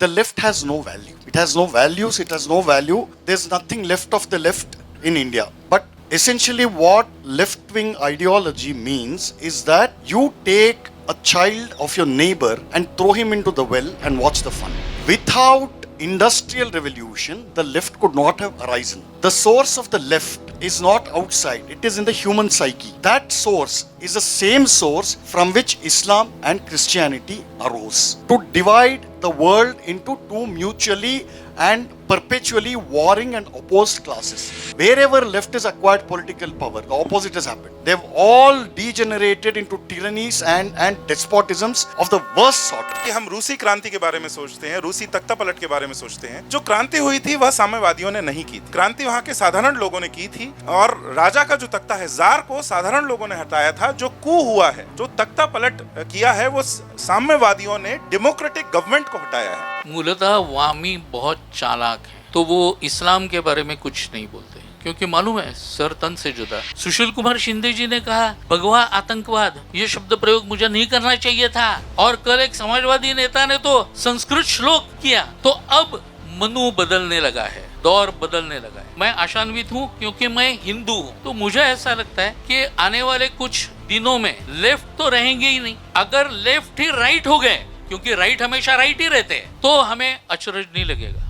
The left has no value. It has no values, it has no value. There's nothing left of the left in India. But essentially, what left wing ideology means is that you take a child of your neighbor and throw him into the well and watch the fun. Without industrial revolution, the left could not have arisen. The source of the left is not outside, it is in the human psyche. That source is the same source from which Islam and Christianity arose. To divide the world into two mutually and perpetually warring and opposed classes. Wherever left has acquired political power, the opposite has happened. They've all degenerated into tyrannies and despotisms of the worst sort. कि हम रूसी क्रांति के बारे में सोचते हैं, रूसी तख्ता पलट के बारे में सोचते हैं। जो क्रांति हुई थी वह साम्यवादियों ने नहीं की थी। क्रांति वहाँ के साधारण लोगों ने की थी और राजा का जो तख्ता है, जार को साधारण लोगों ने हटाया था। जो कू हुआ है, जो तख्ता पलट किया है, वो साम्यवादियों ने डेमोक्रेटिक गवर्नमेंट को हटाया है। मूलतः वामी बहुत चालाक है, तो वो इस्लाम के बारे में कुछ नहीं बोलते क्योंकि मालूम है सर तन से जुदा। सुशील कुमार शिंदे जी ने कहा भगवा आतंकवाद, ये शब्द प्रयोग मुझे नहीं करना चाहिए था, और कल एक समाजवादी नेता ने तो संस्कृत श्लोक किया। तो अब मनु बदलने लगा है, दौर बदलने लगा है। मैं आशान्वित हूँ क्योंकि मैं हिंदू हूँ, तो मुझे ऐसा लगता है कि आने वाले कुछ दिनों में लेफ्ट तो रहेंगे ही नहीं। अगर लेफ्ट ही राइट हो गए, क्योंकि राइट हमेशा राइट ही रहते हैं, तो हमें अचरज नहीं लगेगा।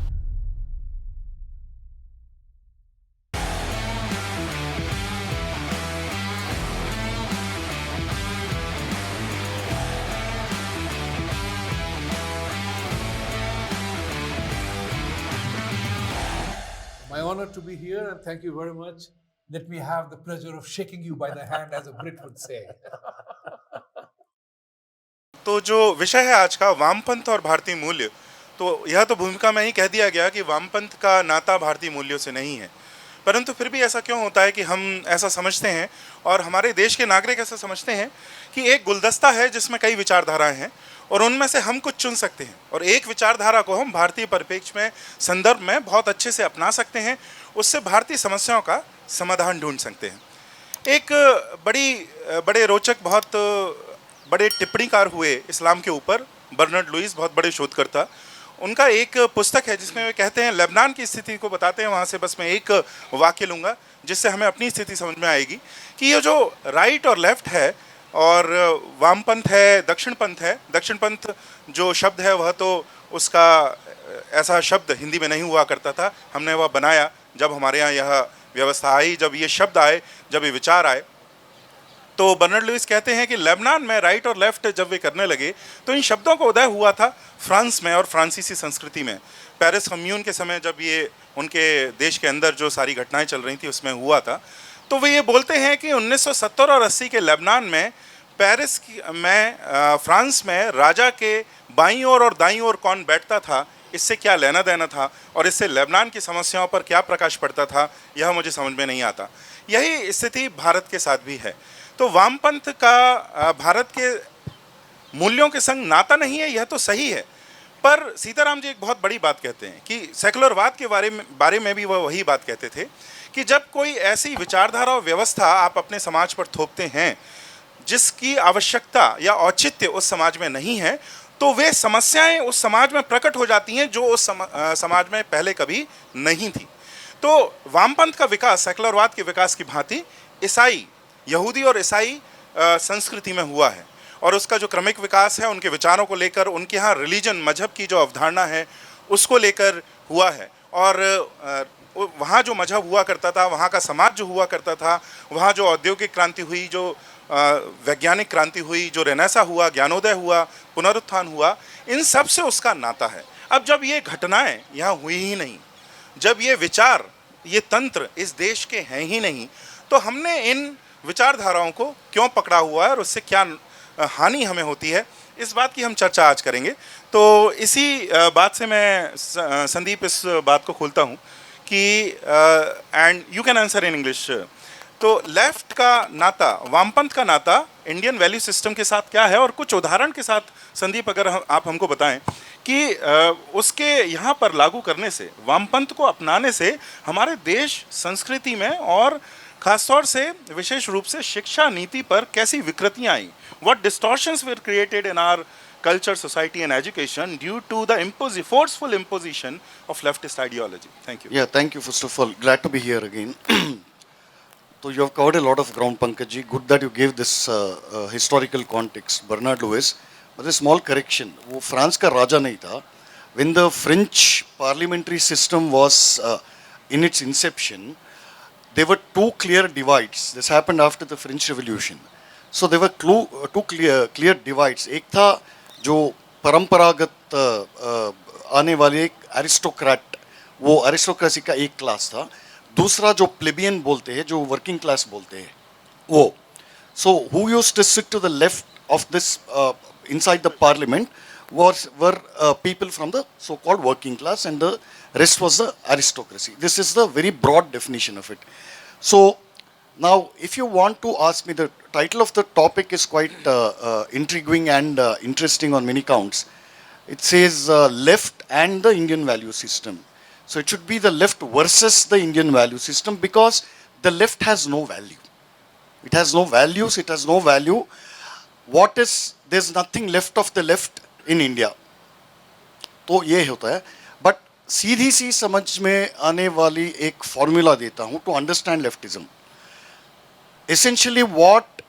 My honor to be here, and thank you very much. Let me have the pleasure of shaking you by the hand, as a Brit would say. तो जो विषय है आज का, वामपंथ और भारतीय मूल्य, तो यह तो भूमिका में ही कह दिया गया कि वामपंथ का नाता भारतीय मूल्यों से नहीं है। परंतु फिर भी ऐसा क्यों होता है कि हम ऐसा समझते हैं और हमारे देश के नागरिक ऐसा समझते हैं कि एक गुलदस्ता है जिसमें कई विचारधाराएं हैं और उनमें से हम कुछ चुन सकते हैं और एक विचारधारा को हम भारतीय परिप्रेक्ष्य में, संदर्भ में बहुत अच्छे से अपना सकते हैं, उससे भारतीय समस्याओं का समाधान ढूंढ सकते हैं। एक बड़े रोचक, बहुत बड़े टिप्पणीकार हुए इस्लाम के ऊपर, बर्नार्ड लुईस, बहुत बड़े शोधकर्ता। उनका एक पुस्तक है जिसमें वे कहते हैं, लेबनान की स्थिति को बताते हैं। वहाँ से बस मैं एक वाक्य लूँगा जिससे हमें अपनी स्थिति समझ में आएगी कि ये जो राइट और लेफ्ट है और वामपंथ है, दक्षिणपंथ है। दक्षिणपंथ जो शब्द है वह तो उसका ऐसा शब्द हिंदी में नहीं हुआ करता था, हमने वह बनाया जब हमारे यहाँ यह व्यवस्था आई, जब ये शब्द आए, जब ये विचार आए। तो बर्नार्ड लुईस कहते हैं कि लेबनान में राइट और लेफ्ट जब वे करने लगे तो इन शब्दों का उदय हुआ था फ्रांस में और फ्रांसीसी संस्कृति में। पेरिस कम्यून के समय जब ये उनके देश के अंदर जो सारी घटनाएं चल रही थी उसमें हुआ था, तो वे ये बोलते हैं कि 1970 और 80 के लेबनान में, पेरिस में, फ्रांस में राजा के बाईं ओर और दाईं ओर कौन बैठता था, इससे क्या लेना देना था और इससे लेबनान की समस्याओं पर क्या प्रकाश पड़ता था, यह मुझे समझ में नहीं आता। यही स्थिति भारत के साथ भी है। तो वामपंथ का भारत के मूल्यों के संग नाता नहीं है, यह तो सही है, पर सीताराम जी एक बहुत बड़ी बात कहते हैं कि सेकुलरवाद के बारे में भी वह वही बात कहते थे कि जब कोई ऐसी विचारधारा और व्यवस्था आप अपने समाज पर थोपते हैं जिसकी आवश्यकता या औचित्य उस समाज में नहीं है, तो वे समस्याएं उस समाज में प्रकट हो जाती हैं जो उस समाज में पहले कभी नहीं थी। तो वामपंथ का विकास सेकुलरवाद के विकास की भांति ईसाई, यहूदी और ईसाई संस्कृति में हुआ है और उसका जो क्रमिक विकास है उनके विचारों को लेकर, उनके यहाँ रिलीजन, मजहब की जो अवधारणा है उसको लेकर हुआ है। और वहाँ जो मजहब हुआ करता था, वहाँ का समाज जो हुआ करता था, वहाँ जो औद्योगिक क्रांति हुई, जो वैज्ञानिक क्रांति हुई, जो रेनेसा हुआ, ज्ञानोदय हुआ, पुनरुत्थान हुआ, इन सब से उसका नाता है। अब जब ये घटनाएं यहाँ हुई ही नहीं, जब ये विचार, ये तंत्र इस देश के हैं ही नहीं, तो हमने इन विचारधाराओं को क्यों पकड़ा हुआ है और उससे क्या हानि हमें होती है, इस बात की हम चर्चा आज करेंगे। तो इसी बात से मैं संदीप इस बात को खोलता हूँ कि and you can answer in English. तो लेफ्ट का नाता, वामपंथ का नाता इंडियन वैल्यू सिस्टम के साथ क्या है, और कुछ उदाहरण के साथ संदीप अगर आप हमको बताएं कि उसके यहाँ पर लागू करने से, वामपंथ को अपनाने से हमारे देश, संस्कृति में और खासतौर से विशेष रूप से शिक्षा नीति पर कैसी विकृतियाँ आई, what distortions were created in our culture, society, and education due to the forceful imposition of leftist ideology. Thank you. Yeah, thank you, first of all. Glad to be here again. So you have covered a lot of ground, Pankaj ji. Good that you gave this historical context. Bernard Lewis. But a small correction. वो France का राजा नहीं था. When the French parliamentary system was in its inception, there were two clear divides. This happened after the French Revolution. So there were two clear divides. एक था जो परंपरागत आने वाले एक एरिस्टोक्रेट, वो एरिस्टोक्रेसी का एक क्लास था. दूसरा जो प्लेबियन बोलते हैं, जो वर्किंग क्लास बोलते हैं, वो. So who used to sit to the left of this inside the parliament were people from the so-called working class, and the rest was the aristocracy. This is the very broad definition of it. So now, if you want to ask me, the title of the topic is quite intriguing and interesting on many counts. It says left and the Indian value system. So it should be the left versus the Indian value system, because the left has no value. It has no values, it has no value. There's nothing left of the left in India. तो ये होता है. But सीधी सी समझ में आने वाली एक formula देता हूँ to understand leftism. Essentially what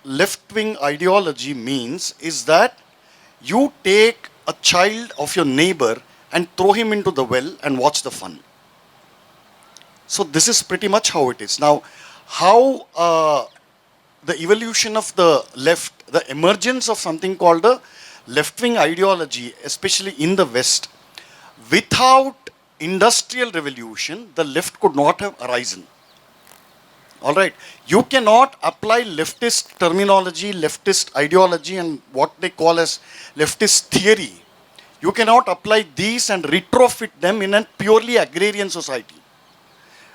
left-wing ideology means is that you take a child of your neighbor and throw him into the well and watch the fun. So this is pretty much how it is. Now, how the evolution of the left, the emergence of something called the left-wing ideology, especially in the West, without industrial revolution, the left could not have arisen. All right. You cannot apply leftist terminology, leftist ideology, and what they call as leftist theory. You cannot apply these and retrofit them in a purely agrarian society,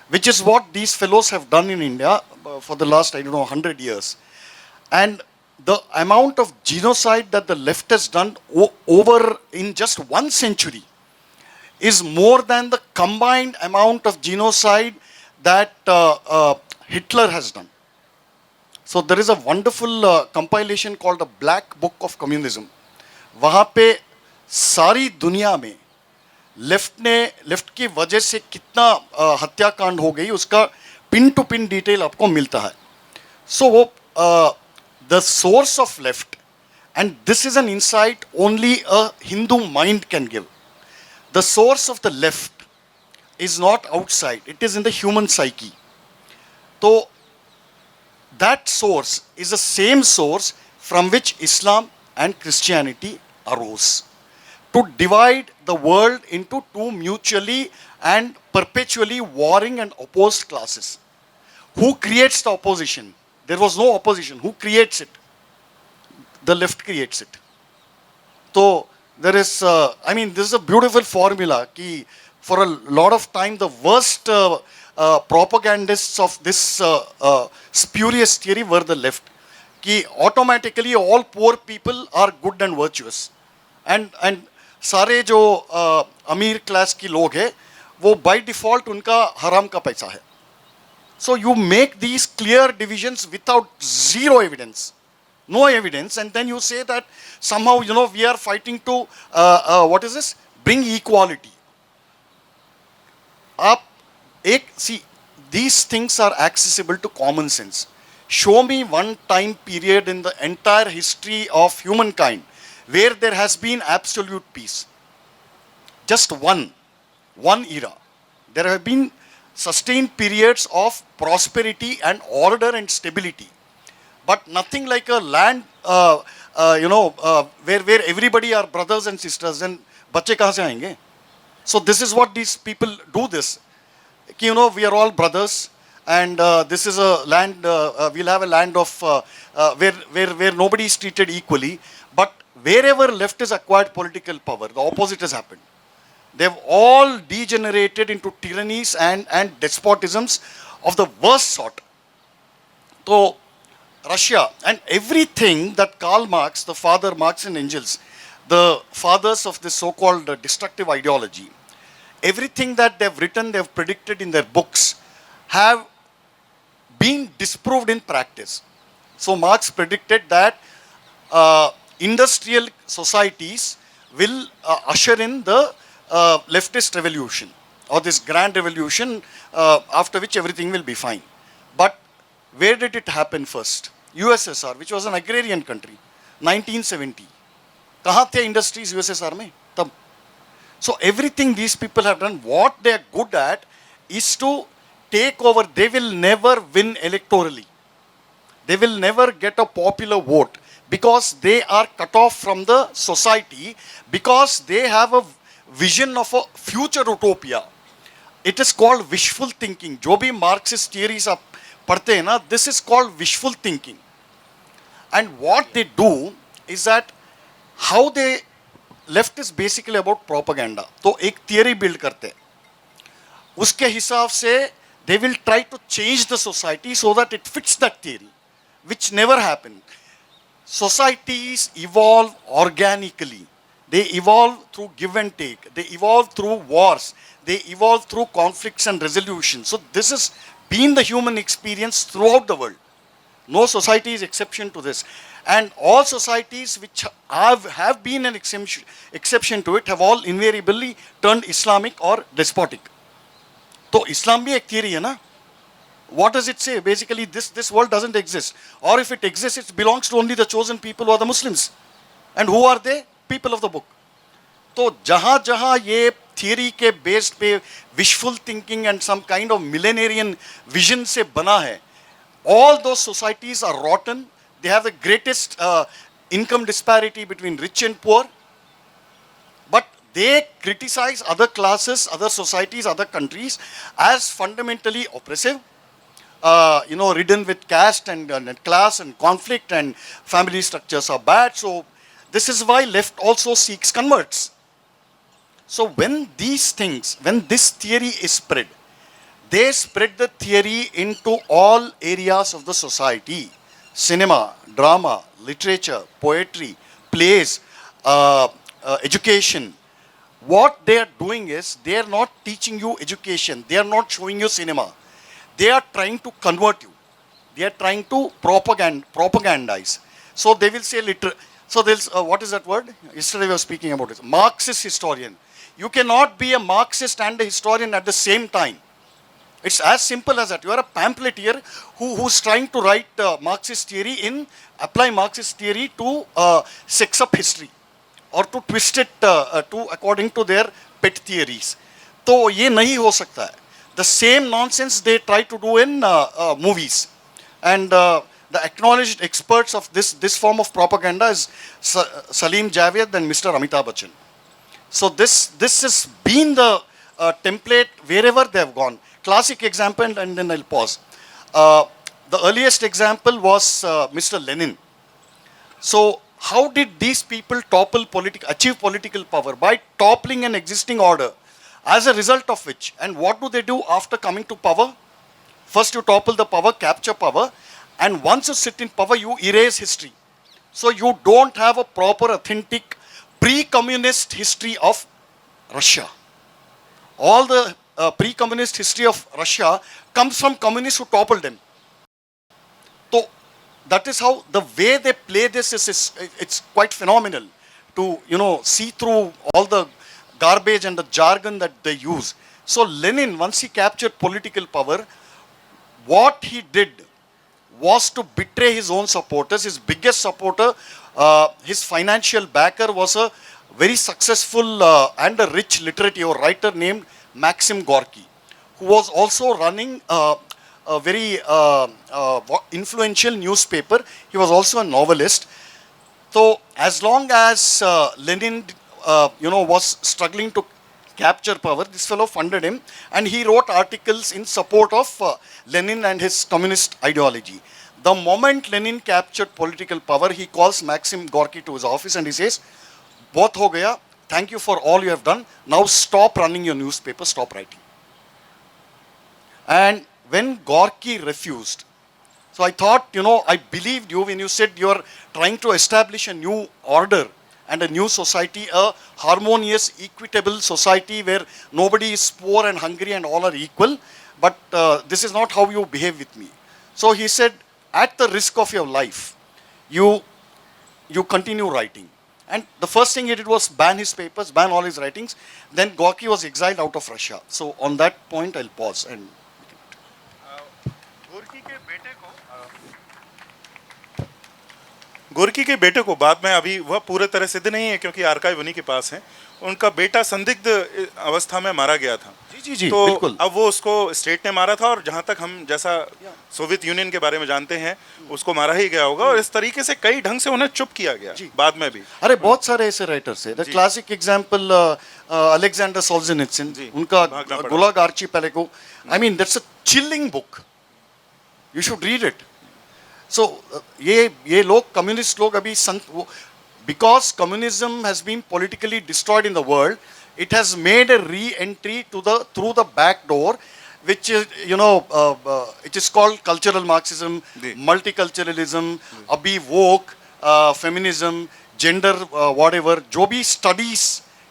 which is what these fellows have done in India for the last, 100 years. And the amount of genocide that the left has done over in just 1 century is more than the combined amount of genocide that Hitler has done. So there is a wonderful compilation called the Black Book of Communism. वहाँ पे सारी दुनिया में left की वजह से कितना हत्याकांड हो गई, उसका पिन टू पिन डिटेल आपको मिलता है. So वो the source of left, and this is an insight only a Hindu mind can give. The source of the left is not outside, it is in the human psyche. So that source is the same source from which Islam and Christianity arose, to divide the world into two mutually and perpetually warring and opposed classes. Who creates the opposition? There was no opposition. Who creates it? The left creates it. So there is, this is a beautiful formula. Ki for a lot of time, the worst propagandists of this spurious theory were the left. Ki automatically all poor people are good and virtuous. And सारे जो अमीर class की लोग हैं, वो by default उनका हराम का पैसा है. So you make these clear divisions without zero evidence, no evidence, and then you say that somehow we are fighting to bring equality. See, these things are accessible to common sense. Show me one time period in the entire history of humankind where there has been absolute peace. Just one era. There have been sustained periods of prosperity and order and stability, but nothing like a land, where everybody are brothers and sisters. Then बच्चे कहाँ से आएंगे? So this is what these people do. This, we are all brothers, and this is a land. We'll have a land of where nobody is treated equally. But wherever left has acquired political power, the opposite has happened. They've all degenerated into tyrannies and despotisms of the worst sort. So Russia and everything that Karl Marx, the father Marx and Engels, the fathers of this so-called destructive ideology, everything that they've written, they've predicted in their books, have been disproved in practice. So Marx predicted that industrial societies will usher in the leftist revolution or this grand revolution after which everything will be fine. But where did it happen first? USSR, which was an agrarian country, 1970. कहाँ थे industries USSR में तब? So everything these people have done, what they are good at is to take over. They will never win electorally. They will never get a popular vote because they are cut off from the society, because they have a vision of a future utopia. It is called wishful thinking. जो भी Marxist theories आप पढ़ते हैं ना, this is called wishful thinking. And what they do is that how they left is basically about propaganda. तो एक theory build करते हैं. उसके हिसाब से they will try to change the society so that it fits that theory, which never happened. Societies evolve organically. They evolve through give and take. They evolve through wars. They evolve through conflicts and resolution. So this has been the human experience throughout the world. No society is exception to this. And all societies which have been an exception to it have all invariably turned Islamic or despotic. So Islam bhi ek theory hai na? What does it say? Basically this world doesn't exist. Or if it exists, it belongs to only the chosen people who are the Muslims. And who are they? People of the book. तो जहाँ जहाँ ये theory के based पे wishful thinking and some kind of millenarian vision से बना है, all those societies are rotten. They have the greatest income disparity between rich and poor. But they criticize other classes, other societies, other countries as fundamentally oppressive, ridden with caste and class and conflict, and family structures are bad. So this is why left also seeks converts. So when these things, when this theory is spread, they spread the theory into all areas of the society. Cinema, drama, literature, poetry, plays, education. What they are doing is, they are not teaching you education. They are not showing you cinema. They are trying to convert you. They are trying to propagandize. So they will say so there's, what is that word? Yesterday we were speaking about it. Marxist historian. You cannot be a Marxist and a historian at the same time. It's as simple as that. You are a pamphleteer who's trying to write Marxist theory apply Marxist theory to sex up history or to twist it according to their pet theories. तो ये नहीं हो सकता है. The same nonsense they try to do in movies. And the acknowledged experts of this form of propaganda is Salim Javed and Mr. Amitabh Bachchan. So this has been the template wherever they have gone. Classic example, and then I'll pause. The earliest example was Mr. Lenin. So how did these people achieve political power? By toppling an existing order. As a result of which, and what do they do after coming to power? First you topple the power, capture power, and once you sit in power, you erase history. So you don't have a proper, authentic, pre-communist history of Russia. All the pre-communist history of Russia comes from communists who toppled them. So that is how the way they play this it's quite phenomenal to see through all the garbage and the jargon that they use. So Lenin, once he captured political power, what he did was to betray his own supporters. His biggest supporter, his financial backer, was a very successful and a rich literate writer named Maxim Gorky, who was also running a very influential newspaper. He was also a novelist. So as long as Lenin was struggling to capture power, this fellow funded him, and he wrote articles in support of Lenin and his communist ideology. The moment Lenin captured political power, he calls Maxim Gorky to his office and he says, "Bahut ho gaya. Thank you for all you have done. Now stop running your newspaper, stop writing." And when Gorky refused, so I thought, I believed you when you said you're trying to establish a new order and a new society, a harmonious, equitable society where nobody is poor and hungry and all are equal. But this is not how you behave with me. So he said, at the risk of your life, you you continue writing. And the first thing he did was ban his papers, ban all his writings. Then Gorky was exiled out of Russia. So on that point, I'll pause. And गोरकी के बेटे को बाद में, अभी वह पूरे तरह सिद्ध नहीं है क्योंकि आर्काइव उन्हीं के पास है, उनका बेटा संदिग्ध अवस्था में मारा गया था। जी, तो बिल्कुल। अब वो उसको स्टेट ने मारा था, और जहां तक हम जैसा सोवियत यूनियन के बारे में जानते हैं उसको मारा ही गया होगा, और इस तरीके से कई ढंग से उन्हें चुप किया गया बाद में भी। अरे बहुत सारे ऐसे राइटर्स है। The classic example Alexander Solzhenitsyn, उनका Gulag Archipelago, I mean that's a chilling book, you should read it. So ये लोग कम्युनिस्ट लोग अभी because communism has been politically destroyed in the world, it has made a re-entry through the back door, which is it is called cultural Marxism, multiculturalism, abhi woke, feminism, gender, whatever, जो भी studies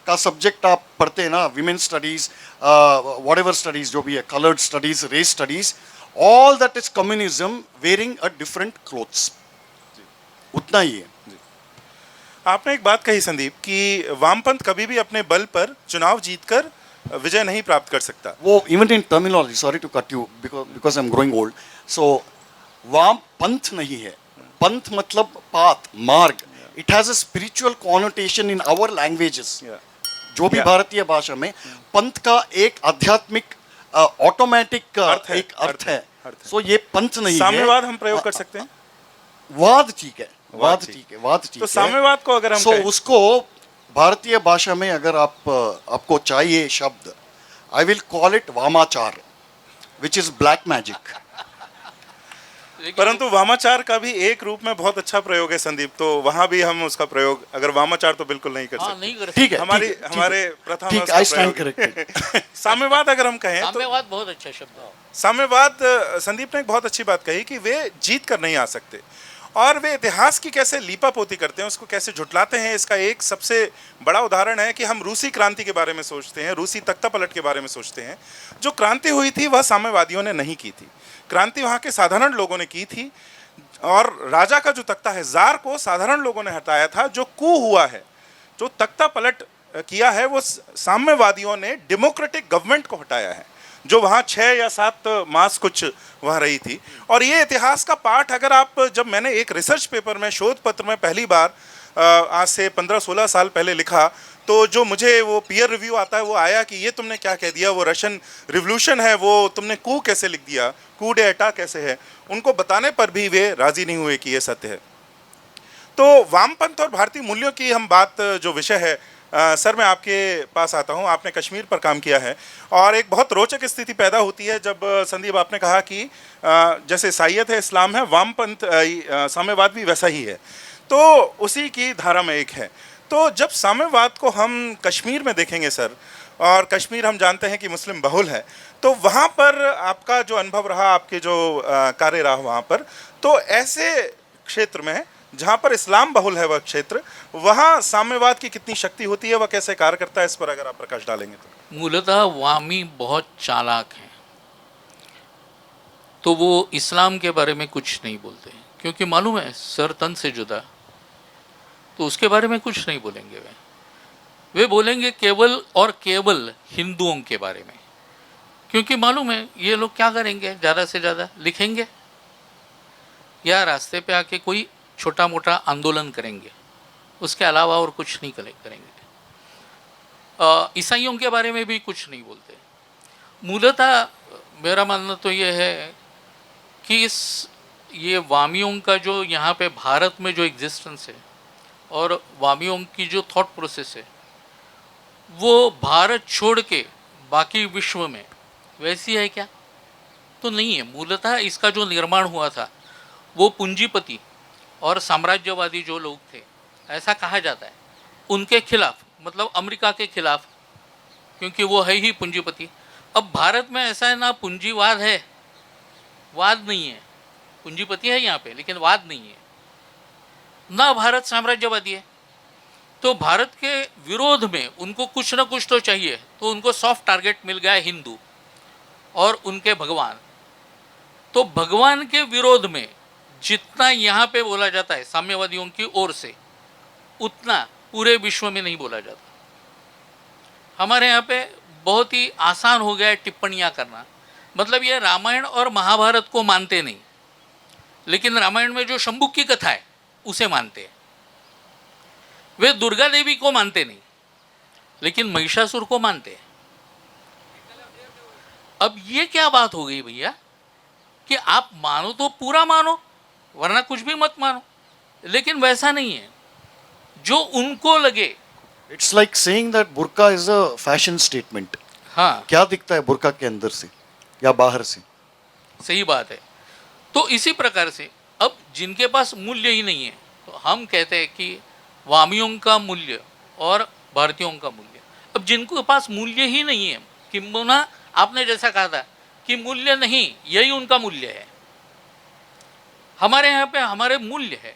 का subject आप पढ़ते हैं ना, women studies, whatever studies जो भी है, colored studies, race studies, all that is communism wearing a different clothes, उतना ही है। आपने एक बात कही संदीप कि वामपंथ कभी भी अपने बल पर चुनाव जीतकर विजय नहीं प्राप्त कर सकता। वो even in terminology, sorry to cut you because I am growing old, so वाम पंथ नहीं है, पंथ मतलब पाथ, मार्ग। It has a spiritual connotation in our languages. जो भी भारतीय भाषा में पंथ का एक आध्यात्मिक ऑटोमेटिक एक अर्थ है। सो ये पंथ नहीं है। साम्यवाद हम प्रयोग कर सकते हैं। वाद ठीक है, वाद ठीक है, वाद ठीक है। तो साम्यवाद को अगर हम कहें, उसको भारतीय भाषा में अगर आपको चाहिए शब्द, आई विल कॉल इट वामाचार, विच इज ब्लैक मैजिक। परंतु वामाचार का भी एक रूप में बहुत अच्छा प्रयोग है संदीप, तो वहां भी हम उसका प्रयोग, अगर वामाचार तो बिल्कुल नहीं कर सकते। नहीं कर ठीक है, हमारे प्रथा में आई स्टैंड करेक्टेड। साम्यवाद अगर हम कहें तो साम्यवाद बहुत अच्छा शब्द है। साम्यवाद, संदीप ने एक बहुत अच्छी बात कही कि वे जीत कर नहीं आ सकते, और वे इतिहास की कैसे लीपापोती करते हैं, उसको कैसे झुटलाते हैं। इसका एक सबसे बड़ा उदाहरण है कि हम रूसी क्रांति के बारे में सोचते हैं, रूसी तख्ता पलट के बारे में सोचते हैं। जो क्रांति हुई थी वह साम्यवादियों ने नहीं की थी, क्रांति वहाँ के साधारण लोगों ने की थी, और राजा का जो तख्ता है, जार को साधारण लोगों ने हटाया था। जो कू हुआ है, जो तख्ता पलट किया है, वो साम्यवादियों ने डेमोक्रेटिक गवर्नमेंट को हटाया है, जो वहाँ 6 या 7 मास कुछ वहाँ रही थी। और ये इतिहास का पाठ अगर आप, जब मैंने एक रिसर्च पेपर में, शोध पत्र में पहली बार आज से 15-16 साल पहले लिखा, तो जो मुझे वो पीयर रिव्यू आता है वो आया कि ये तुमने क्या कह दिया, वो रशियन रिवोल्यूशन है, वो तुमने कू कैसे लिख दिया, कू डे एटा कैसे है। उनको बताने पर भी वे राजी नहीं हुए कि ये सत्य है। तो वामपंथ और भारतीय मूल्यों की हम बात, जो विषय है, सर मैं आपके पास आता हूं। आपने कश्मीर पर काम किया है, और एक बहुत रोचक स्थिति पैदा होती है जब संदीप आपने कहा कि जैसे ईसाईयत है, इस्लाम है, वामपंथ साम्यवाद भी वैसा ही है, तो उसी की धारा में एक है। तो जब साम्यवाद को हम कश्मीर में देखेंगे सर, और कश्मीर हम जानते हैं कि मुस्लिम बहुल है, तो वहाँ पर आपका जो अनुभव रहा, आपके जो कार्य रहा वहाँ पर, तो ऐसे क्षेत्र में जहाँ पर इस्लाम बहुल है वह क्षेत्र, वहाँ साम्यवाद की कितनी शक्ति होती है, वह कैसे कार्य करता है, इस पर अगर आप प्रकाश डालेंगे तो। मूलतः वामी बहुत चालाक हैं, तो वो इस्लाम के बारे में कुछ नहीं बोलते, क्योंकि मालूम है सर तन से जुदा, तो उसके बारे में कुछ नहीं बोलेंगे। वे बोलेंगे केवल और केवल हिंदुओं के बारे में, क्योंकि मालूम है ये लोग क्या करेंगे, ज़्यादा से ज़्यादा लिखेंगे या रास्ते पे आके कोई छोटा मोटा आंदोलन करेंगे, उसके अलावा और कुछ नहीं करेंगे। ईसाइयों के बारे में भी कुछ नहीं बोलते। मूलतः मेरा मानना तो ये है कि ये वामियों का जो यहाँ पे भारत में जो एग्जिस्टेंस है, और वामियों की जो थॉट प्रोसेस है, वो भारत छोड़ के बाकी विश्व में वैसी है क्या? तो नहीं है। मूलतः इसका जो निर्माण हुआ था वो पूंजीपति और साम्राज्यवादी जो लोग थे, ऐसा कहा जाता है, उनके खिलाफ, मतलब अमेरिका के खिलाफ, क्योंकि वो है ही पूंजीपति। अब भारत में ऐसा है ना, पूंजीवाद है, वाद नहीं है। पूंजीपति है यहाँ पे, लेकिन वाद नहीं है ना। भारत साम्राज्यवादी है, तो भारत के विरोध में उनको कुछ ना कुछ तो चाहिए, तो उनको सॉफ्ट टारगेट मिल गया हिंदू और उनके भगवान। तो भगवान के विरोध में जितना यहाँ पे बोला जाता है साम्यवादियों की ओर से, उतना पूरे विश्व में नहीं बोला जाता। हमारे यहाँ पे बहुत ही आसान हो गया है टिप्पणियाँ करना। मतलब ये रामायण और महाभारत को मानते नहीं, लेकिन रामायण में जो शंभुक की कथा है उसे मानते हैं। वे दुर्गा देवी को मानते नहीं, लेकिन महिषासुर को मानते हैं। अब ये क्या बात हो गई भैया कि आप मानो तो पूरा मानो, वरना कुछ भी मत मानो। लेकिन वैसा नहीं है, जो उनको लगे। It's like saying that burqa is a fashion statement. हाँ, क्या दिखता है बुर्का के अंदर से या बाहर से? सही बात है। तो इसी प्रकार से अब जिनके पास मूल्य ही नहीं है, तो हम कहते हैं कि वामियों का मूल्य और भारतीयों का मूल्य। अब जिनको पास मूल्य ही नहीं है, किंबहुना आपने जैसा कहा था कि मूल्य नहीं, यही उनका मूल्य है। हमारे यहाँ पे हमारे मूल्य है,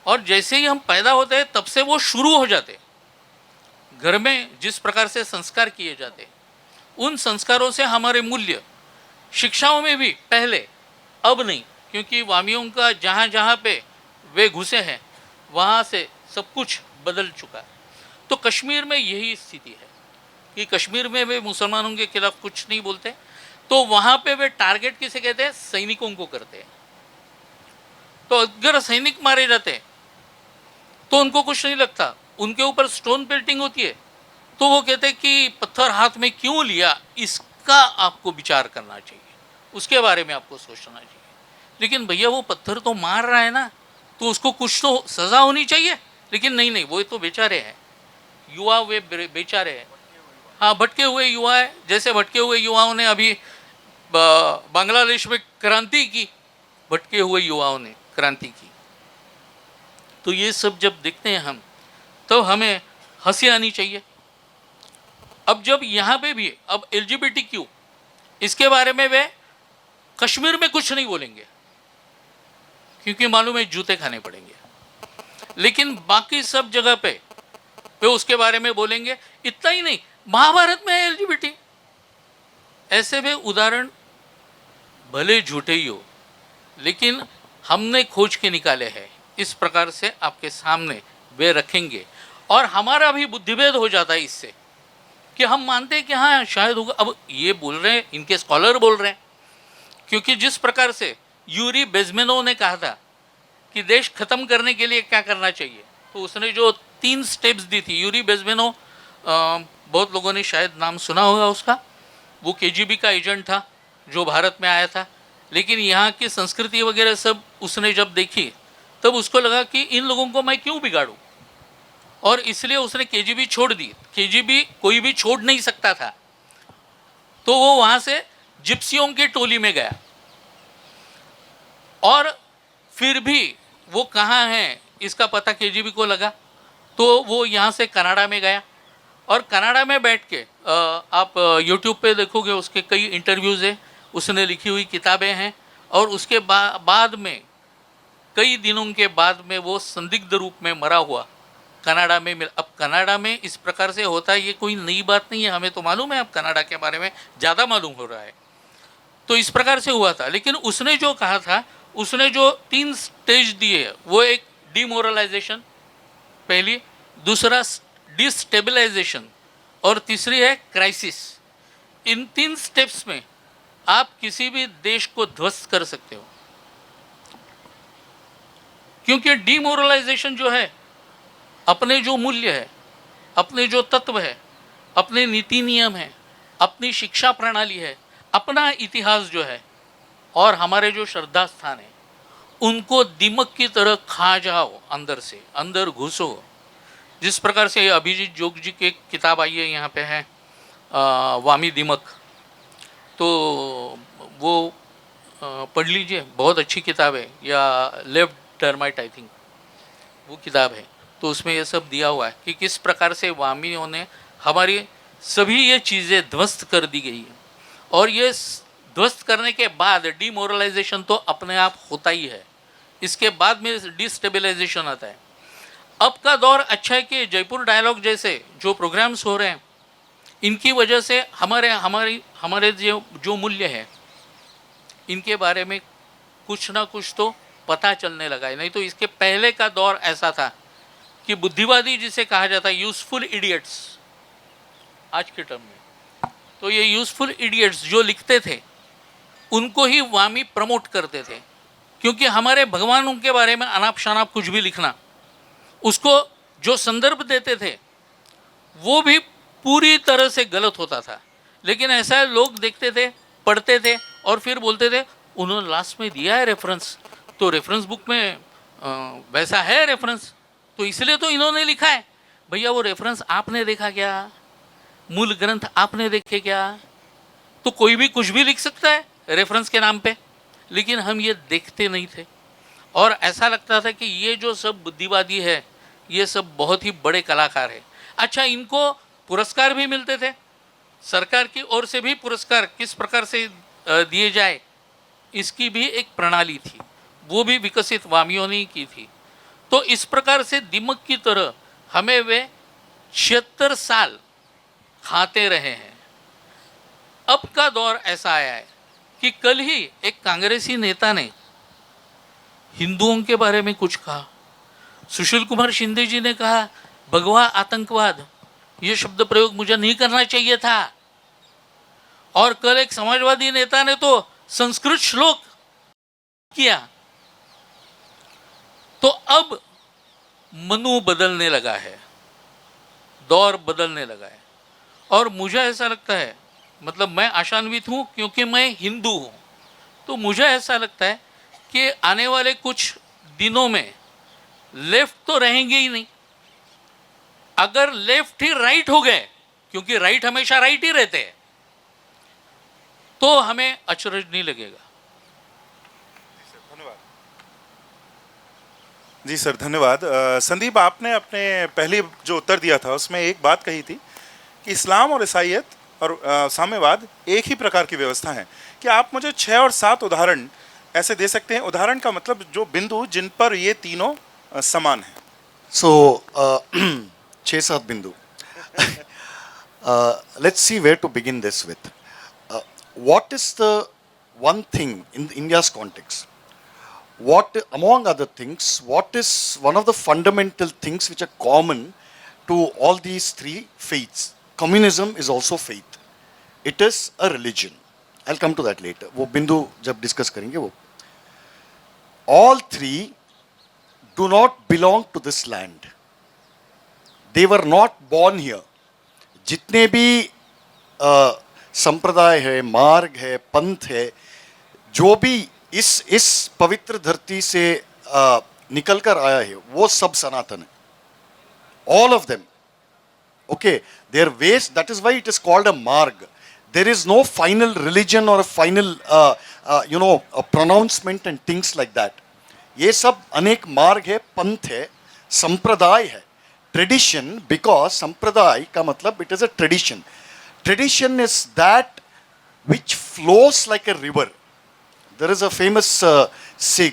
और जैसे ही हम पैदा होते हैं तब से वो शुरू हो जाते हैं। घर में जिस प्रकार से संस्कार किए जाते हैं, उन संस्कारों से हमारे मूल्य, शिक्षाओं में भी पहले, अब नहीं, क्योंकि वामियों का जहाँ जहाँ पे वे घुसे हैं वहाँ से सब कुछ बदल चुका है। तो कश्मीर में यही स्थिति है कि कश्मीर में वे मुसलमानों के खिलाफ कुछ नहीं बोलते, तो वहाँ पे वे टारगेट किसे कहते हैं? सैनिकों को करते हैं। तो अगर सैनिक मारे जाते हैं तो उनको कुछ नहीं लगता, उनके ऊपर स्टोन पेल्टिंग होती है तो वो कहते हैं कि पत्थर हाथ में क्यों लिया, इसका आपको विचार करना चाहिए, उसके बारे में आपको सोचना चाहिए। लेकिन भैया वो पत्थर तो मार रहा है ना, तो उसको कुछ तो सज़ा होनी चाहिए। लेकिन नहीं नहीं, वो तो बेचारे हैं, युवा वे बेचारे हैं। हाँ, भटके हुए युवा है। जैसे भटके हुए युवाओं ने अभी बांग्लादेश में क्रांति की, भटके हुए युवाओं ने क्रांति की। तो ये सब जब देखते हैं हम, तो हमें हंसी आनी चाहिए। अब जब यहाँ पे भी अब LGBTQ, इसके बारे में वे कश्मीर में कुछ नहीं बोलेंगे, क्योंकि मालूम है जूते खाने पड़ेंगे। लेकिन बाकी सब जगह पे वे उसके बारे में बोलेंगे। इतना ही नहीं, महाभारत में है LGBT। ऐसे वे उदाहरण भले झूठे ही हो, लेकिन हमने खोज के निकाले हैं। इस प्रकार से आपके सामने वे रखेंगे, और हमारा भी बुद्धिभेद हो जाता है इससे, कि हम मानते हैं कि हाँ शायद होगा। अब ये बोल रहे हैं, इनके स्कॉलर बोल रहे हैं, क्योंकि जिस प्रकार से यूरी बेजमेनोव ने कहा था कि देश खत्म करने के लिए क्या करना चाहिए, तो उसने जो 3 स्टेप्स दी थी। यूरी बेजमेनोव, बहुत लोगों ने शायद नाम सुना होगा उसका। वो KGB का एजेंट था जो भारत में आया था, लेकिन यहाँ की संस्कृति वगैरह सब उसने जब देखी, तब उसको लगा कि इन लोगों को मैं क्यों बिगाड़ूं, और इसलिए उसने KGB छोड़ दी। KGB कोई भी छोड़ नहीं सकता था, तो वो वहाँ से जिप्सियों की टोली में गया। और फिर भी वो कहाँ हैं इसका पता KGB को लगा, तो वो यहाँ से कनाडा में गया। और कनाडा में बैठ के आप YouTube पे देखोगे, उसके कई इंटरव्यूज़ हैं, उसने लिखी हुई किताबें हैं। और उसके बाद में कई दिनों के बाद में वो संदिग्ध रूप में मरा हुआ कनाडा में मिला। अब कनाडा में इस प्रकार से होता है, ये कोई नई बात नहीं है, हमें तो मालूम है। अब कनाडा के बारे में ज़्यादा मालूम हो रहा है। तो इस प्रकार से हुआ था। लेकिन उसने जो कहा था, उसने जो 3 स्टेज दिए, वो एक डिमोरलाइजेशन पहली, दूसरा डिस्टेबलाइजेशन, और तीसरी है क्राइसिस। इन 3 स्टेप्स में आप किसी भी देश को ध्वस्त कर सकते हो, क्योंकि डिमोरलाइजेशन जो है, अपने जो मूल्य है, अपने जो तत्व है, अपने नीति नियम है, अपनी शिक्षा प्रणाली है, अपना इतिहास जो है, और हमारे जो श्रद्धा स्थान है, उनको दीमक की तरह खा जाओ, अंदर से अंदर घुसो। जिस प्रकार से अभिजीत जोग जी की एक किताब आई है, यहाँ पे है वामी दीमक, तो वो पढ़ लीजिए, बहुत अच्छी किताब है। या लेफ्ट टर्माइट, आई थिंक वो किताब है। तो उसमें ये सब दिया हुआ है कि किस प्रकार से वामियों ने हमारी सभी ये चीज़ें ध्वस्त कर दी गई है। और ये ध्वस्त करने के बाद डिमोरलाइजेशन तो अपने आप होता ही है, इसके बाद में डिस्टेबलाइजेशन आता है। अब का दौर अच्छा है कि जयपुर डायलॉग जैसे जो प्रोग्राम्स हो रहे हैं, इनकी वजह से हमारे जो मूल्य है, इनके बारे में कुछ ना कुछ तो पता चलने लगा है। नहीं तो इसके पहले का दौर ऐसा था कि बुद्धिवादी जिसे कहा जाता है, यूजफुल इडियट्स आज के टर्म में, तो ये यूजफुल इडियट्स जो लिखते थे उनको ही वामी प्रमोट करते थे, क्योंकि हमारे भगवानों के बारे में अनाप शनाप कुछ भी लिखना, उसको जो संदर्भ देते थे वो भी पूरी तरह से गलत होता था। लेकिन ऐसा लोग देखते थे, पढ़ते थे और फिर बोलते थे उन्होंने लास्ट में दिया है रेफरेंस, तो रेफरेंस बुक में वैसा है रेफरेंस, तो इसलिए तो इन्होंने लिखा है। भैया वो रेफरेंस आपने देखा क्या? मूल ग्रंथ आपने देखे क्या? तो कोई भी कुछ भी लिख सकता है रेफरेंस के नाम पे, लेकिन हम ये देखते नहीं थे और ऐसा लगता था कि ये जो सब बुद्धिवादी है ये सब बहुत ही बड़े कलाकार है। अच्छा, इनको पुरस्कार भी मिलते थे, सरकार की ओर से भी पुरस्कार किस प्रकार से दिए जाए इसकी भी एक प्रणाली थी, वो भी विकसित वामियों ने की थी। तो इस प्रकार से दिमक की तरह हमें वे 76 साल खाते रहे हैं। अब का दौर ऐसा आया है कि कल ही एक कांग्रेसी नेता ने हिंदुओं के बारे में कुछ कहा, सुशील कुमार शिंदे जी ने कहा भगवा आतंकवाद, ये शब्द प्रयोग मुझे नहीं करना चाहिए था, और कल एक समाजवादी नेता ने तो संस्कृत श्लोक किया। तो अब मनु बदलने लगा है, दौर बदलने लगा है, और मुझे ऐसा लगता है, मतलब मैं आशान्वित हूँ क्योंकि मैं हिंदू हूँ, तो मुझे ऐसा लगता है कि आने वाले कुछ दिनों में लेफ्ट तो रहेंगे ही नहीं। अगर लेफ्ट ही राइट हो गए, क्योंकि राइट हमेशा राइट ही रहते हैं, तो हमें अचरज नहीं लगेगा। धन्यवाद जी सर, धन्यवाद। संदीप, आपने अपने पहले जो उत्तर दिया था उसमें एक बात कही थी कि इस्लाम और ईसाईयत और साम्यवाद एक ही प्रकार की व्यवस्था है। क्या आप मुझे 6 और 7 उदाहरण ऐसे दे सकते हैं? उदाहरण का मतलब जो बिंदु जिन पर ये तीनों समान हैं। So, 6-7 bindu. Let's see where to begin this with. What is the one thing in India's context? What, among other things, what is one of the fundamental things which are common to all these three faiths? Communism is also faith. It is a religion. I'll come to that later. वो बिंदु जब discuss करेंगे वो. All three do not belong to this land. They were not born here. जितने भी संप्रदाय है, मार्ग है, पंथ है, जो भी इस पवित्र धरती से निकल कर आया है, वो सब सनातन है. All of them. Okay, their ways, that is why it is called a marg. There is no final religion or a final, a pronouncement and things like that. ये सब अनेक मार्ग है, पंथ है, संप्रदाय है, ट्रेडिशन, बिकॉज संप्रदाय का मतलब it is a tradition. Tradition is that which flows like a river. There is a famous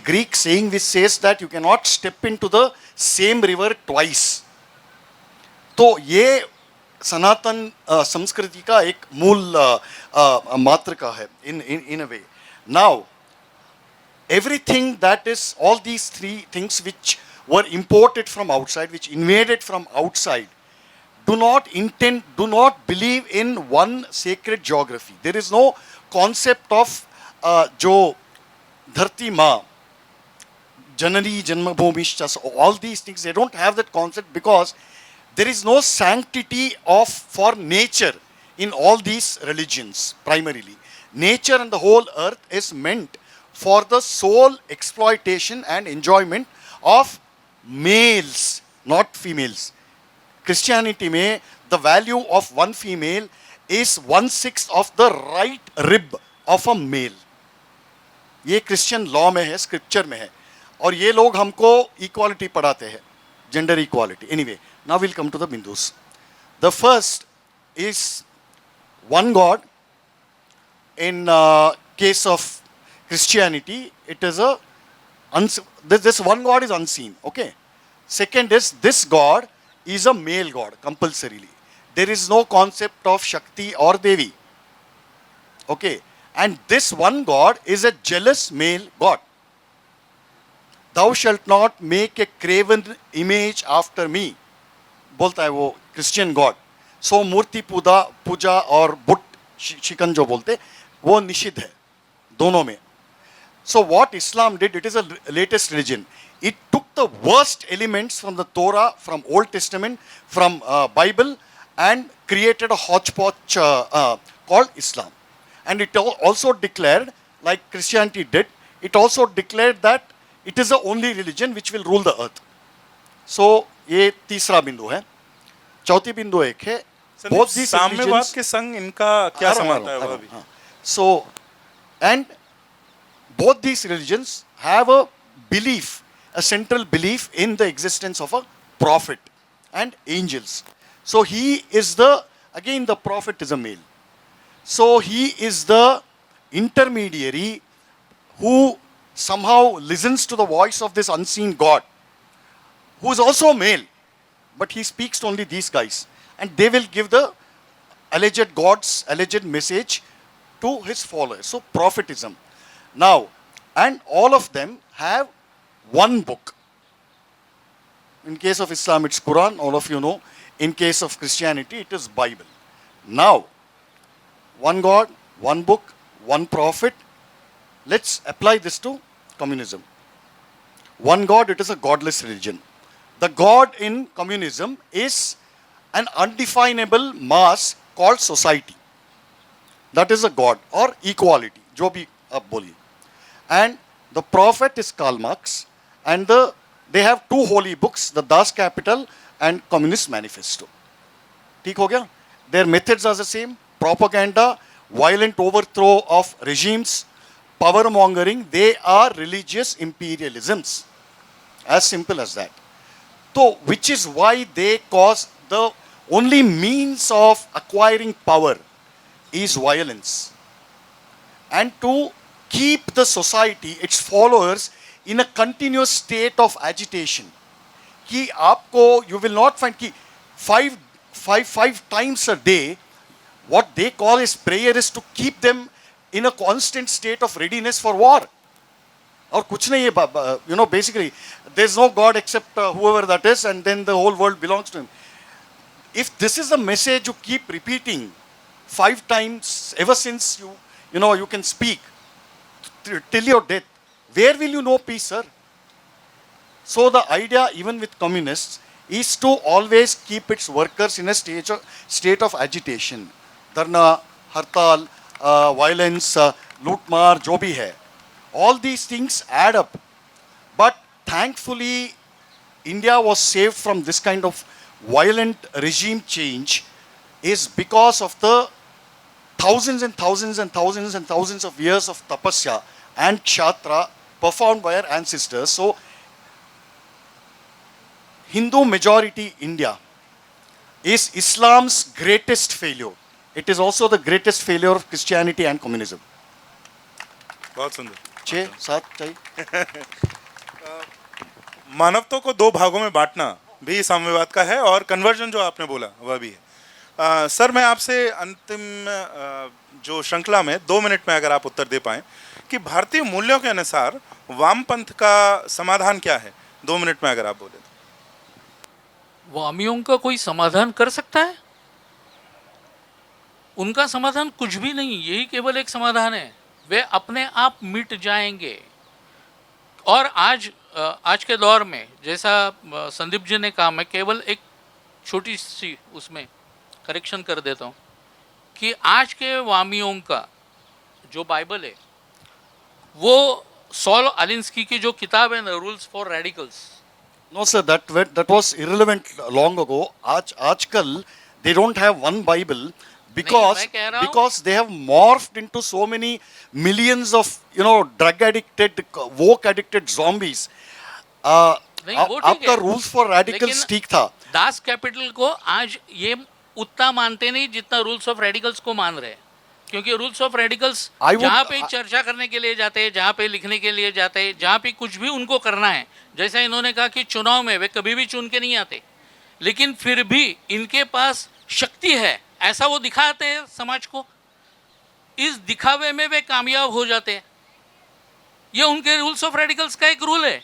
Greek saying which says that you cannot step into the same river twice. तो ये सनातन संस्कृति का एक मूल मात्र का है in a way. Now, everything that is, all these three things which were imported from outside, which invaded from outside, do not believe in one sacred geography. There is no concept of जो धरती माँ, जननी जन्मभूमिश्च, all these things, they don't have that concept because there is no sanctity for nature in all these religions. Primarily, nature and the whole earth is meant for the sole exploitation and enjoyment of males, not females. Christianity में the value of one female is 1/6 of the right rib of a male. ये Christian law में है, scripture में है, और ये लोग हमको इक्वालिटी पढ़ाते हैं, gender equality. Anyway, now we'll come to the bindus. The first is one God. In case of Christianity, it is this one God is unseen. Okay. Second is this God is a male God compulsorily. There is no concept of Shakti or Devi. Okay. And this one God is a jealous male God. thou shalt not make a graven image after me, बोलता है वो Christian God. सो मूर्ति पूजा और बुट शिकन जो बोलते वो निषिद्ध है दोनों में. So what Islam did, it is a latest religion. It took the worst elements from the Torah, from Old Testament, from Bible, and created a hodgepodge called Islam. And it also declared, like Christianity did, it also declared that it is the only religion which will rule the earth. So ये तीसरा बिंदु है. चौथी बिंदु एक है, both these साम्यवाद religions. के संग इनका क्या संबंध है वह भी? So, and both these religions have a belief, a central belief in the existence of a prophet and angels. So he is again the prophet is a male. So he is the intermediary who somehow listens to the voice of this unseen God, who is also male, but he speaks to only these guys. And they will give the alleged God's alleged message to his followers. So prophetism. Now, and all of them have one book. In case of Islam, it's Quran, all of you know. In case of Christianity, it is Bible. Now, one God, one book, one prophet. Let's apply this to communism. One God, it is a godless religion. The God in communism is an undefinable mass called society. That is a God or equality, जो भी आप बोलिए. And the prophet is Karl Marx, and they have two holy books, the Das Kapital and Communist Manifesto. ठीक हो गया? Their methods are the same: propaganda, violent overthrow of regimes, power mongering. They are religious imperialisms. As simple as that. So, which is why they cause the only means of acquiring power is violence. And to keep the society, its followers, in a continuous state of agitation. कि आपको, you will not find कि five times a day, what they call is prayer is to keep them in a constant state of readiness for war. और कुछ नहीं है, basically, there's no God except whoever that is, and then the whole world belongs to him. If this is the message you keep repeating 5 times ever since you can speak till your death, where will you know peace, sir? So the idea, even with communists, is to always keep its workers in a state of agitation. Dharna, hartal, violence, lootmar, jo bhi hai. All these things add up. But thankfully, India was saved from this kind of violent regime change is because of the thousands and thousands and thousands and thousands of years of tapasya and kshatriya performed by our ancestors. So, Hindu majority India is Islam's greatest failure. It is also the greatest failure of Christianity and communism. बहुत सुंदर. 6-7 चाहिए. मानवता को दो भागों में बांटना भी साम्यवाद का है, और कन्वर्जन जो आपने बोला वह भी है. सर, मैं आपसे अंतिम जो श्रृंखला में 2 मिनट में अगर आप उत्तर दे पाएं कि भारतीय मूल्यों के अनुसार वामपंथ का समाधान क्या है, 2 मिनट में अगर आप बोले. वामियों का कोई समाधान कर सकता है? उनका समाधान कुछ भी नहीं, यही केवल एक समाधान है, वे अपने आप मिट जाएंगे. और आज के दौर में, जैसा संदीप जी ने कहा, मैं केवल एक छोटी सी उसमें करेक्शन कर देता हूँ कि आज के वामियों का जो बाइबल है, वो सॉल अलिंस्की की जो किताब है ना, rules for radicals. No, sir, that was irrelevant long ago. आजकल they don't have one Bible because they have morphed into so many millions of drug addicted, woke addicted zombies. आपका rules for radicals ठीक था. Das Kapital को आज ये उतना मानते नहीं जितना रूल्स ऑफ रेडिकल्स को मान रहे हैं, क्योंकि रूल्स ऑफ रेडिकल्स जहाँ पे चर्चा करने के लिए जाते हैं, जहाँ पे लिखने के लिए जाते हैं, जहाँ पे कुछ भी उनको करना है, जैसा इन्होंने कहा कि चुनाव में वे कभी भी चुन के नहीं आते, लेकिन फिर भी इनके पास शक्ति है, ऐसा वो दिखाते हैं समाज को. इस दिखावे में वे कामयाब हो जाते हैं. ये उनके रूल्स ऑफ रेडिकल्स का एक रूल है.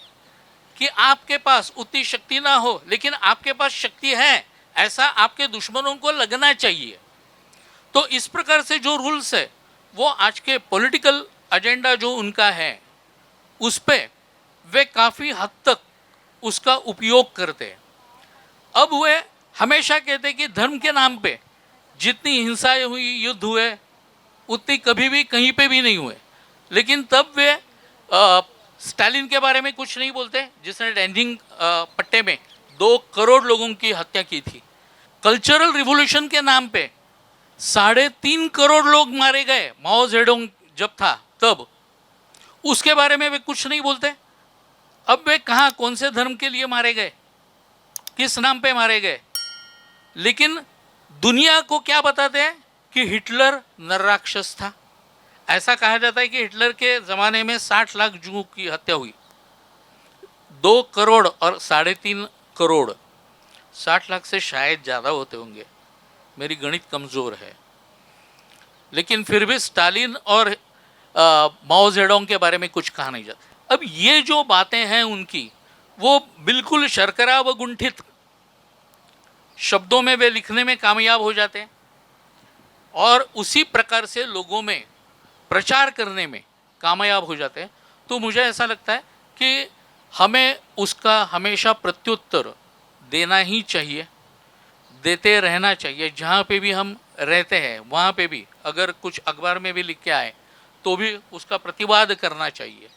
कि आपके पास उतनी शक्ति ना हो, लेकिन आपके पास शक्ति है, ऐसा आपके दुश्मनों को लगना चाहिए। तो इस प्रकार से जो रूल्स है वो आज के पॉलिटिकल एजेंडा जो उनका है उस पे वे काफ़ी हद तक उसका उपयोग करते हैं। अब वे हमेशा कहते हैं कि धर्म के नाम पे जितनी हिंसाएं हुई, युद्ध हुए, उतनी कभी भी कहीं पे भी नहीं हुए। लेकिन तब वे स्टालिन के बारे में कुछ नहीं बोलते, जिसने डैनिंग पट्टे में 2 करोड़ लोगों की हत्या की थी। कल्चरल रिवॉल्यूशन के नाम पे 3.5 करोड़ लोग मारे गए माओ जेडोंग जब था तब, उसके बारे में वे कुछ नहीं बोलते। अब वे कहाँ, कौन से धर्म के लिए मारे गए, किस नाम पे मारे गए, लेकिन दुनिया को क्या बताते हैं कि हिटलर नरराक्षस था। ऐसा कहा जाता है कि हिटलर के ज़माने में 60 लाख जूओं की हत्या हुई। 2 करोड़ और 3.5 करोड़, 60 लाख से शायद ज़्यादा होते होंगे, मेरी गणित कमज़ोर है। लेकिन फिर भी स्टालिन और माओ जेडोंग के बारे में कुछ कहा नहीं जाता। अब ये जो बातें हैं उनकी, वो बिल्कुल शर्करा व गुंठित शब्दों में वे लिखने में कामयाब हो जाते हैं और उसी प्रकार से लोगों में प्रचार करने में कामयाब हो जाते हैं। तो मुझे ऐसा लगता है कि हमें उसका हमेशा प्रत्युत्तर देना ही चाहिए, देते रहना चाहिए। जहाँ पे भी हम रहते हैं वहाँ पे भी अगर कुछ अखबार में भी लिख के आए तो भी उसका प्रतिवाद करना चाहिए।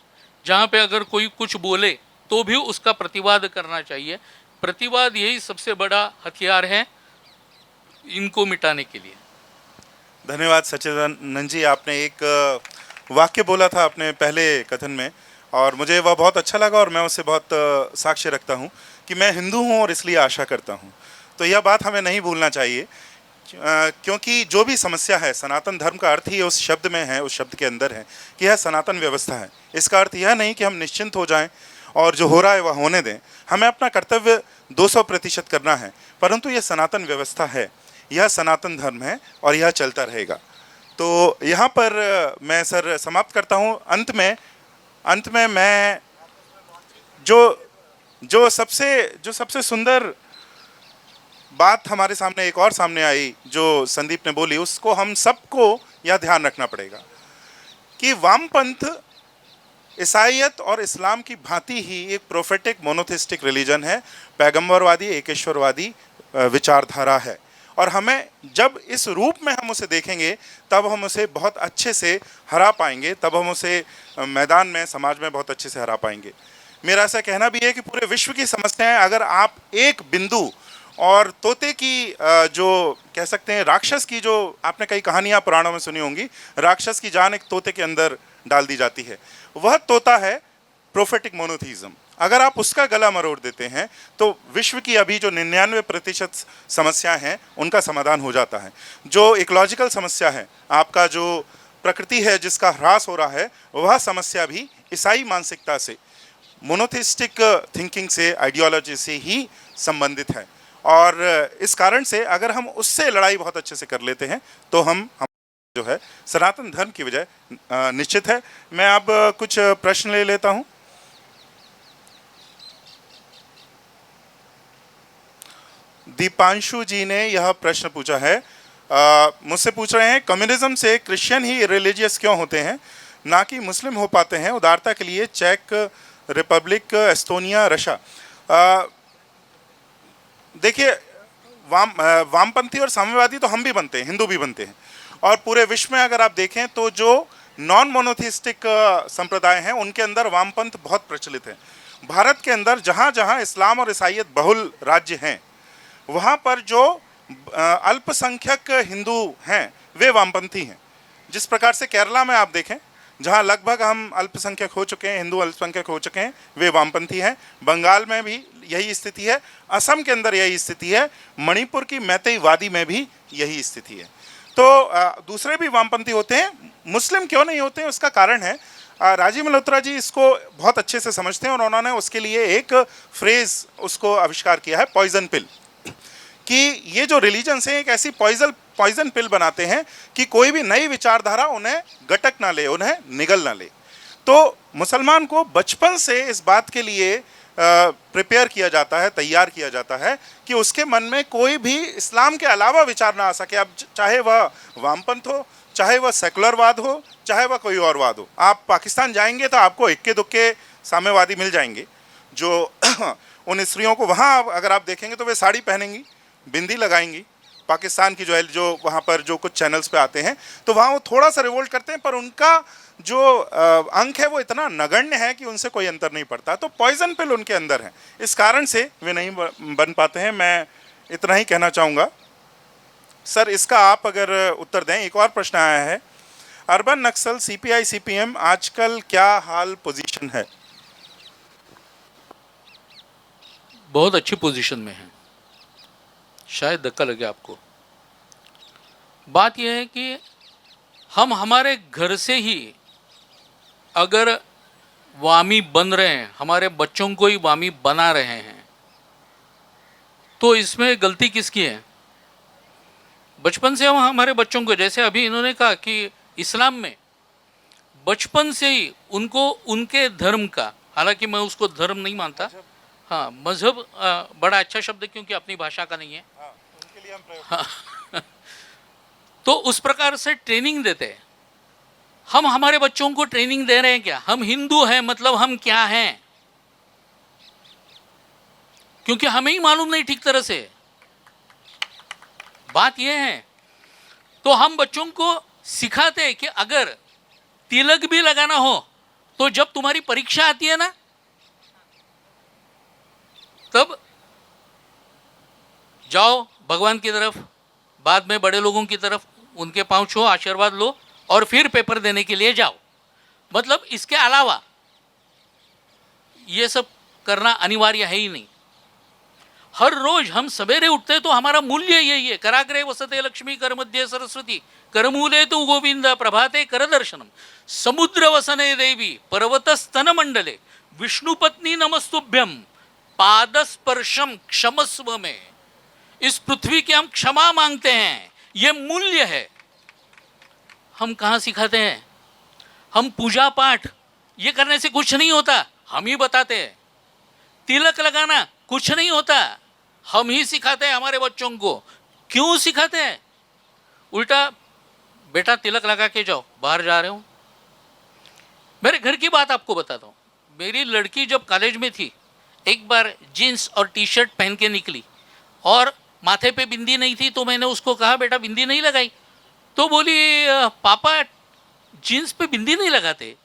जहाँ पे अगर कोई कुछ बोले तो भी उसका प्रतिवाद करना चाहिए। प्रतिवाद यही सबसे बड़ा हथियार है इनको मिटाने के लिए। धन्यवाद सच्चिदानंद जी। आपने एक वाक्य बोला था अपने पहले कथन में और मुझे वह बहुत अच्छा लगा और मैं उससे बहुत साक्ष्य रखता हूँ कि मैं हिंदू हूँ और इसलिए आशा करता हूँ। तो यह बात हमें नहीं भूलना चाहिए, क्योंकि जो भी समस्या है, सनातन धर्म का अर्थ ही उस शब्द में है, उस शब्द के अंदर है कि यह सनातन व्यवस्था है। इसका अर्थ यह नहीं कि हम निश्चिंत हो जाएं और जो हो रहा है वह होने दें। हमें अपना कर्तव्य 200% करना है, परंतु यह सनातन व्यवस्था है, यह सनातन धर्म है और यह चलता रहेगा। तो यहाँ पर मैं सर समाप्त करता हूँ। अंत में मैं जो सबसे सुंदर बात हमारे सामने एक और सामने आई जो संदीप ने बोली, उसको हम सबको यह ध्यान रखना पड़ेगा कि वामपंथ ईसाईयत और इस्लाम की भांति ही एक प्रोफेटिक मोनोथिस्टिक रिलीजन है, पैगंबरवादी एकेश्वरवादी विचारधारा है। और हमें जब इस रूप में हम उसे देखेंगे तब हम उसे बहुत अच्छे से हरा पाएंगे, तब हम उसे मैदान में, समाज में बहुत अच्छे से हरा पाएंगे। मेरा ऐसा कहना भी है कि पूरे विश्व की समस्याएं अगर आप एक बिंदु और तोते की जो कह सकते हैं राक्षस की, जो आपने कई कहानियां पुराणों में सुनी होंगी, राक्षस की जान एक तोते के अंदर डाल दी जाती है, वह तोता है प्रोफेटिक मोनोथीज्म। अगर आप उसका गला मरोड़ देते हैं तो विश्व की अभी जो 99% समस्याएं हैं उनका समाधान हो जाता है। जो इकोलॉजिकल समस्या है, आपका जो प्रकृति है जिसका ह्रास हो रहा है, वह समस्या भी ईसाई मानसिकता से, मोनोथिस्टिक थिंकिंग से, आइडियोलॉजी से ही संबंधित है। और इस कारण से अगर हम उससे लड़ाई बहुत अच्छे से कर लेते हैं तो हम जो है सनातन धर्म की विजय निश्चित है। मैं अब कुछ प्रश्न ले लेता हूं। दीपांशु जी ने यह प्रश्न पूछा है, मुझसे पूछ रहे हैं कम्युनिज्म से क्रिश्चियन ही रिलीजियस क्यों होते हैं, ना कि मुस्लिम हो पाते हैं। उदारता के लिए चेक रिपब्लिक, एस्टोनिया, रशिया। देखिए, वामपंथी और साम्यवादी तो हम भी बनते हैं, हिंदू भी बनते हैं, और पूरे विश्व में अगर आप देखें तो जो नॉन मोनोथिस्टिक संप्रदाय हैं उनके अंदर वामपंथ बहुत प्रचलित है। भारत के अंदर जहाँ जहाँ इस्लाम और ईसाईयत बहुल राज्य हैं वहाँ पर जो अल्पसंख्यक हिंदू हैं वे वामपंथी हैं। जिस प्रकार से केरला में आप देखें जहाँ लगभग हम अल्पसंख्यक हो चुके हैं, हिंदू अल्पसंख्यक हो चुके हैं, वे वामपंथी हैं। बंगाल में भी यही स्थिति है, असम के अंदर यही स्थिति है, मणिपुर की मैतेईवादी में भी यही स्थिति है। तो दूसरे भी वामपंथी होते हैं, मुस्लिम क्यों नहीं होते हैं उसका कारण है, राजीव मल्होत्रा जी इसको बहुत अच्छे से समझते हैं और उन्होंने उसके लिए एक फ्रेज उसको आविष्कार किया है, पॉइजन पिल, कि ये जो रिलीजन्स हैं एक ऐसी पॉइजन पिल बनाते हैं कि कोई भी नई विचारधारा उन्हें गटक ना ले, उन्हें निगल ना ले। तो मुसलमान को बचपन से इस बात के लिए प्रिपेयर किया जाता है, तैयार किया जाता है कि उसके मन में कोई भी इस्लाम के अलावा विचार ना आ सके। अब चाहे वह वामपंथ हो, चाहे वह सेकुलरवाद हो, चाहे वह कोई और वाद हो। आप पाकिस्तान जाएंगे तो आपको इक्के दुक्के साम्यवादी मिल जाएंगे जो उन स्त्रियों को, वहाँ अगर आप देखेंगे तो वे साड़ी पहनेंगी, बिंदी लगाएंगी। पाकिस्तान की जो वहाँ पर जो कुछ चैनल्स पे आते हैं तो वहाँ वो थोड़ा सा रिवोल्ट करते हैं, पर उनका जो अंक है वो इतना नगण्य है कि उनसे कोई अंतर नहीं पड़ता। तो पॉइजन पिल उनके अंदर है, इस कारण से वे नहीं बन पाते हैं। मैं इतना ही कहना चाहूँगा। सर, इसका आप अगर उत्तर दें। एक और प्रश्न आया है, अर्बन नक्सल सीपीआई सीपीएम आजकल क्या हाल पोजीशन है? बहुत अच्छी पोजीशन में है, शायद धक्का लगे आपको। बात यह है कि हम हमारे घर से ही अगर वामी बन रहे हैं, हमारे बच्चों को ही वामी बना रहे हैं, तो इसमें गलती किसकी है? बचपन से हम हमारे बच्चों को, जैसे अभी इन्होंने कहा कि इस्लाम में बचपन से ही उनको उनके धर्म का, हालांकि मैं उसको धर्म नहीं मानता, हाँ मजहब बड़ा अच्छा शब्द है क्योंकि अपनी भाषा का नहीं है, उनके लिए हम प्रयोग हाँ तो उस प्रकार से ट्रेनिंग देते हैं। हम हमारे बच्चों को ट्रेनिंग दे रहे हैं क्या? हम हिंदू हैं मतलब हम क्या हैं? क्योंकि हमें ही मालूम नहीं ठीक तरह से। बात यह है, तो हम बच्चों को सिखाते हैं कि अगर तिलक भी लगाना हो तो जब तुम्हारी परीक्षा आती है ना, तब जाओ भगवान की तरफ, बाद में बड़े लोगों की तरफ, उनके पांव छुओ, आशीर्वाद लो और फिर पेपर देने के लिए जाओ। मतलब इसके अलावा ये सब करना अनिवार्य है ही नहीं। हर रोज हम सवेरे उठते तो हमारा मूल्य यही है, कराग्रे वसते लक्ष्मी कर मध्य सरस्वती करमूले तो गोविंद प्रभाते कर दर्शनम समुद्र वसने देवी पर्वत स्तन मंडले विष्णुपत्नी नमस्तुभ्यम पादस्पर्शम क्षमस्व में। इस पृथ्वी की हम क्षमा मांगते हैं, ये मूल्य है। हम कहाँ सिखाते हैं? हम पूजा पाठ ये करने से कुछ नहीं होता, हम ही बताते हैं। तिलक लगाना कुछ नहीं होता, हम ही सिखाते हैं हमारे बच्चों को। क्यों सिखाते हैं? उल्टा बेटा तिलक लगा के जाओ, बाहर जा रहे हो। मेरे घर की बात आपको बताता हूँ। मेरी लड़की जब कॉलेज में थी, एक बार जीन्स और टी शर्ट पहन के निकली और माथे पे बिंदी नहीं थी, तो मैंने उसको कहा बेटा बिंदी नहीं लगाई? तो बोली पापा जीन्स पे बिंदी नहीं लगाते।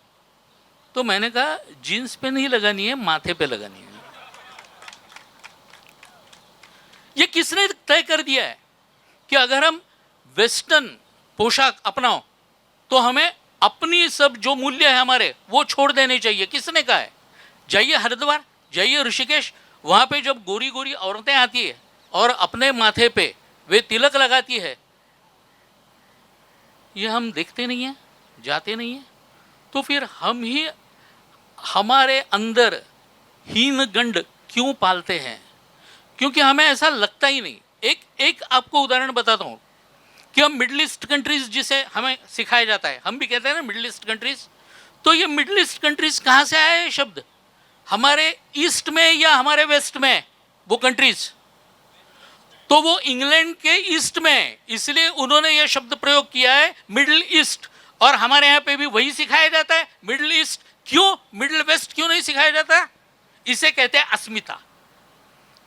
तो मैंने कहा जीन्स पे नहीं लगानी है, माथे पे लगानी है। ये किसने तय कर दिया है कि अगर हम वेस्टर्न पोशाक अपनाओ तो हमें अपनी सब जो मूल्य है हमारे वो छोड़ देने चाहिए? किसने कहा है? जाइए हरिद्वार, जाइए ऋषिकेश, वहाँ पे जब गोरी गोरी औरतें आती है और अपने माथे पे वे तिलक लगाती है, ये हम देखते नहीं हैं, जाते नहीं हैं। तो फिर हम ही हमारे अंदर हीन गंड क्यों पालते हैं? क्योंकि हमें ऐसा लगता ही नहीं। एक आपको उदाहरण बताता हूँ कि हम मिडिल ईस्ट कंट्रीज जिसे हमें सिखाया जाता है, हम भी कहते हैं ना मिडिल ईस्ट कंट्रीज, तो ये मिडिल ईस्ट कंट्रीज कहाँ से आया है शब्द? हमारे ईस्ट में या हमारे वेस्ट में वो कंट्रीज? तो वो इंग्लैंड के ईस्ट में, इसलिए उन्होंने ये शब्द प्रयोग किया है मिडिल ईस्ट। और हमारे यहाँ पे भी वही सिखाया जाता है मिडिल ईस्ट। क्यों मिडिल वेस्ट क्यों नहीं सिखाया जाता? इसे कहते हैं अस्मिता,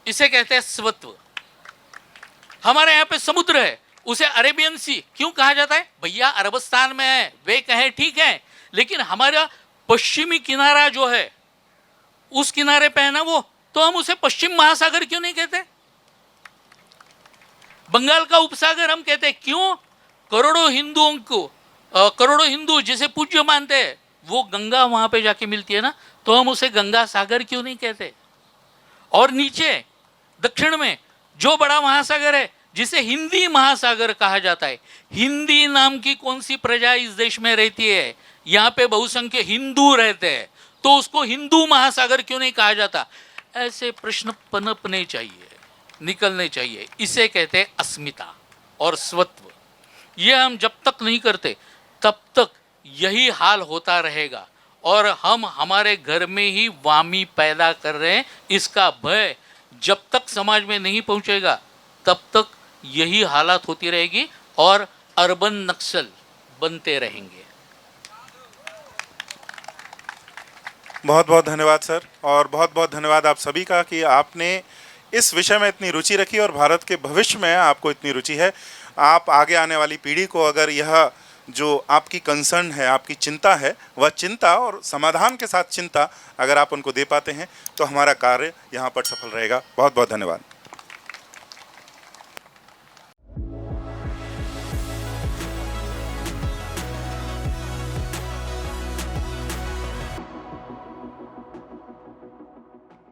इसे कहते हैं स्वत्व। हमारे यहाँ पे समुद्र है, उसे अरेबियन सी क्यों कहा जाता है? भैया अरबस्तान में है, वे कहें ठीक है, लेकिन हमारा पश्चिमी किनारा जो है उस किनारे पे है ना वो, तो हम उसे पश्चिम महासागर क्यों नहीं कहते? बंगाल का उपसागर हम कहते हैं क्यों? करोड़ों हिंदुओं को, करोड़ों हिंदू जिसे पूज्य मानते हैं, वो गंगा वहां पे जाके मिलती है ना, तो हम उसे गंगा सागर क्यों नहीं कहते? और नीचे दक्षिण में जो बड़ा महासागर है जिसे हिंदी महासागर कहा जाता है, हिंदी नाम की कौन सी प्रजा इस देश में रहती है? यहाँ पे बहुसंख्य हिंदू रहते हैं, तो उसको हिंदू महासागर क्यों नहीं कहा जाता? ऐसे प्रश्न पनपने चाहिए, निकलने चाहिए। इसे कहते हैं अस्मिता और स्वत्व। ये हम जब तक नहीं करते तब तक यही हाल होता रहेगा और हम हमारे घर में ही वामी पैदा कर रहे हैं। इसका भय जब तक समाज में नहीं पहुंचेगा तब तक यही हालत होती रहेगी और अर्बन नक्सल बनते रहेंगे। बहुत बहुत धन्यवाद सर, और बहुत बहुत धन्यवाद आप सभी का कि आपने इस विषय में इतनी रुचि रखी और भारत के भविष्य में आपको इतनी रुचि है। आप आगे आने वाली पीढ़ी को अगर यह जो आपकी कंसर्न है, आपकी चिंता है, वह चिंता और समाधान के साथ चिंता अगर आप उनको दे पाते हैं तो हमारा कार्य यहाँ पर सफल रहेगा। बहुत बहुत धन्यवाद।